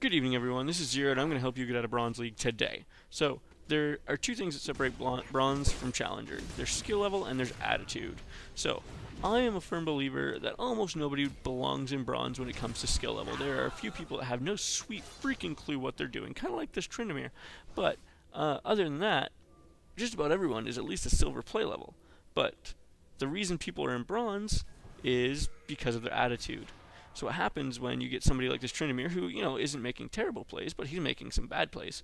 Good evening, everyone. This is Zero, and I'm going to help you get out of Bronze League today. So, there are two things that separate Bronze from Challenger. There's skill level and there's attitude. So, I am a firm believer that almost nobody belongs in Bronze when it comes to skill level. There are a few people that have no sweet freaking clue what they're doing, kind of like this Tryndamere. But, other than that, just about everyone is at least a silver play level. But, the reason people are in Bronze is because of their attitude. So what happens when you get somebody like this Tryndamere who, isn't making terrible plays, but he's making some bad plays.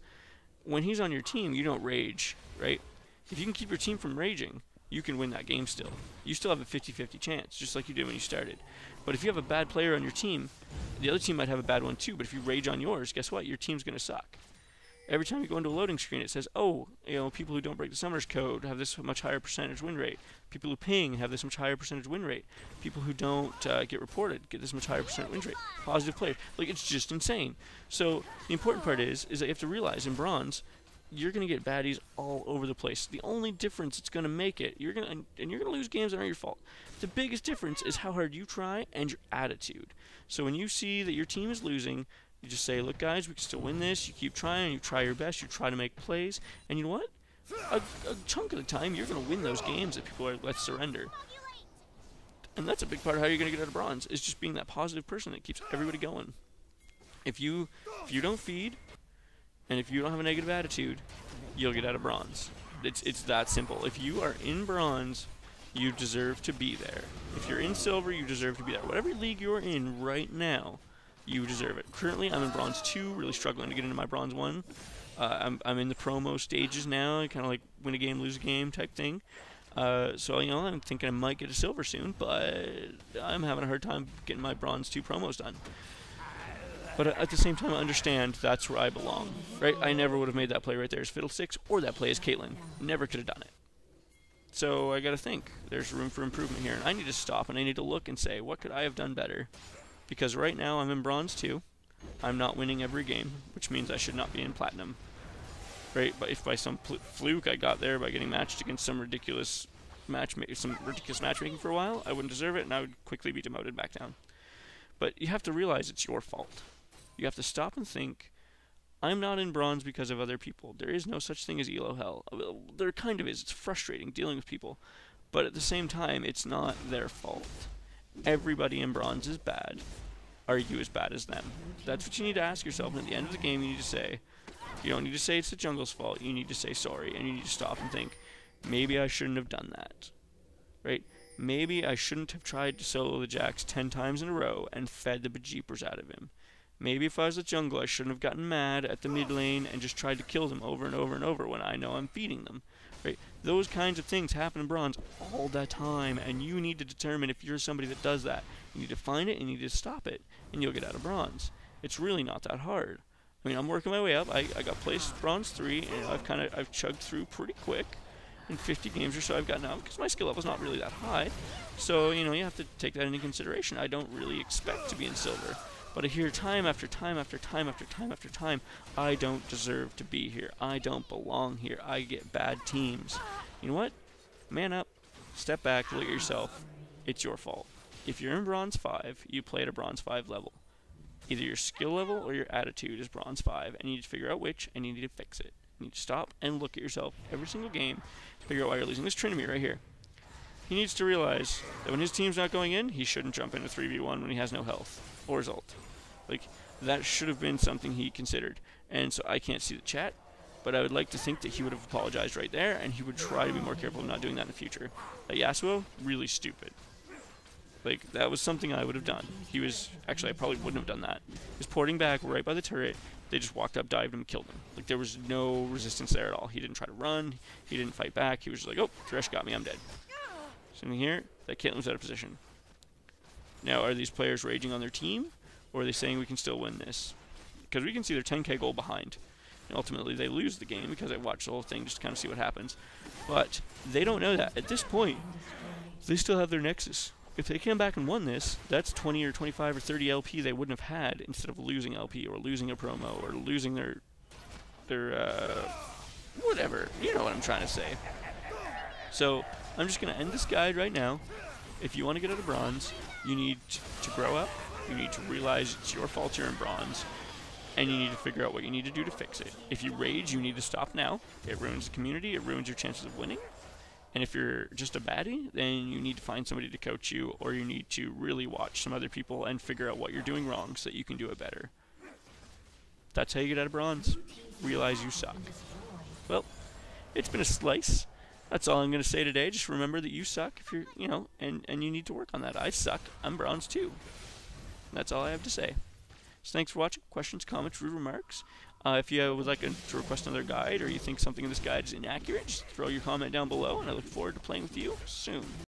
When he's on your team, you don't rage, right? If you can keep your team from raging, you can win that game still. You still have a 50-50 chance, just like you did when you started. But if you have a bad player on your team, the other team might have a bad one too, but if you rage on yours, guess what? Your team's going to suck. Every time you go into a loading screen, it says, people who don't break the summoner's code have this much higher percentage win rate. People who ping have this much higher percentage win rate. People who don't get reported get this much higher percent win rate. Positive players. Like, it's just insane. So, the important part is that you have to realize in Bronze, you're going to get baddies all over the place. The only difference it's going to make it, you're going to lose games that aren't your fault. The biggest difference is how hard you try and your attitude. So when you see that your team is losing, you just say, look guys, we can still win this. You keep trying, you try your best, you try to make plays, and you know what? A chunk of the time, you're going to win those games that people are let's surrender. And that's a big part of how you're going to get out of Bronze, is just being that positive person that keeps everybody going. If you don't feed, and if you don't have a negative attitude, you'll get out of Bronze. It's that simple. If you are in Bronze, you deserve to be there. If you're in Silver, you deserve to be there. Whatever league you're in right now, you deserve it. Currently, I'm in Bronze 2, really struggling to get into my Bronze 1. I'm in the promo stages now, kind of like win a game, lose a game type thing. So, I'm thinking I might get a Silver soon, but I'm having a hard time getting my Bronze 2 promos done. But at the same time, I understand that's where I belong, right? I never would have made that play right there as Fiddlesticks, or that play as Caitlyn. Never could have done it. So I gotta think. There's room for improvement here, and I need to stop, and I need to look and say, what could I have done better? Because right now, I'm in Bronze 2. I'm not winning every game, which means I should not be in Platinum. Right? But if by some fluke I got there by getting matched against some ridiculous matchmaking for a while, I wouldn't deserve it, and I would quickly be demoted back down. But you have to realize it's your fault. You have to stop and think, I'm not in Bronze because of other people. There is no such thing as ELO Hell. Well, there kind of is. It's frustrating dealing with people. But at the same time, it's not their fault. Everybody in Bronze is bad. Are you as bad as them? That's what you need to ask yourself. And at the end of the game, you need to say, you don't need to say it's the jungle's fault. You need to say sorry. And you need to stop and think, maybe I shouldn't have done that. Right? Maybe I shouldn't have tried to solo the Jax 10 times in a row and fed the bejeepers out of him. Maybe if I was the jungle, I shouldn't have gotten mad at the mid lane and just tried to kill them over and over and over when I know I'm feeding them. Right? Those kinds of things happen in Bronze all the time, and you need to determine if you're somebody that does that. You need to find it and you need to stop it, and you'll get out of Bronze. It's really not that hard. I mean, I'm working my way up. I got placed Bronze 3, and I've chugged through pretty quick. In 50 games or so I've got now, because my skill level's not really that high. So, you have to take that into consideration. I don't really expect to be in Silver. But I hear time after time after time after time after time, I don't deserve to be here. I don't belong here. I get bad teams. You know what? Man up. Step back. Look at yourself. It's your fault. If you're in Bronze 5, you play at a Bronze 5 level. Either your skill level or your attitude is Bronze 5, and you need to figure out which, and you need to fix it. You need to stop and look at yourself every single game to figure out why you're losing. This Tryndamere right here. He needs to realize that when his team's not going in, he shouldn't jump into 3v1 when he has no health or his ult. Like, that should have been something he considered. And so I can't see the chat, but I would like to think that he would have apologized right there, and he would try to be more careful of not doing that in the future. Yasuo, really stupid. Like, that was something I would have done. He was, actually I probably wouldn't have done that. He was porting back right by the turret. They just walked up, dived him, killed him. Like, there was no resistance there at all. He didn't try to run. He didn't fight back. He was just like, oh, Thresh got me, I'm dead. Sitting here, that Caitlyn was out of position. Now, are these players raging on their team, or are they saying we can still win this? Because we can see they're 10k goal behind. And ultimately, they lose the game because I watched the whole thing just to kind of see what happens. But they don't know that. At this point, they still have their Nexus. If they came back and won this, that's 20 or 25 or 30 LP they wouldn't have had instead of losing LP or losing a promo or losing their whatever. You know what I'm trying to say. So I'm just going to end this guide right now. If you want to get out of Bronze, you need to grow up. You need to realize it's your fault you're in Bronze. and you need to figure out what you need to do to fix it. If you rage, you need to stop now. It ruins the community, it ruins your chances of winning. And if you're just a baddie, then you need to find somebody to coach you, or you need to really watch some other people and figure out what you're doing wrong so that you can do it better. That's how you get out of bronze. Realize you suck. Well, it's been a slice. That's all I'm going to say today. Just remember that you suck if you're, and you need to work on that. I suck. I'm bronze too. That's all I have to say. So thanks for watching. Questions, comments, rude remarks. If you would like to request another guide, or you think something in this guide is inaccurate, just throw your comment down below, and I look forward to playing with you soon.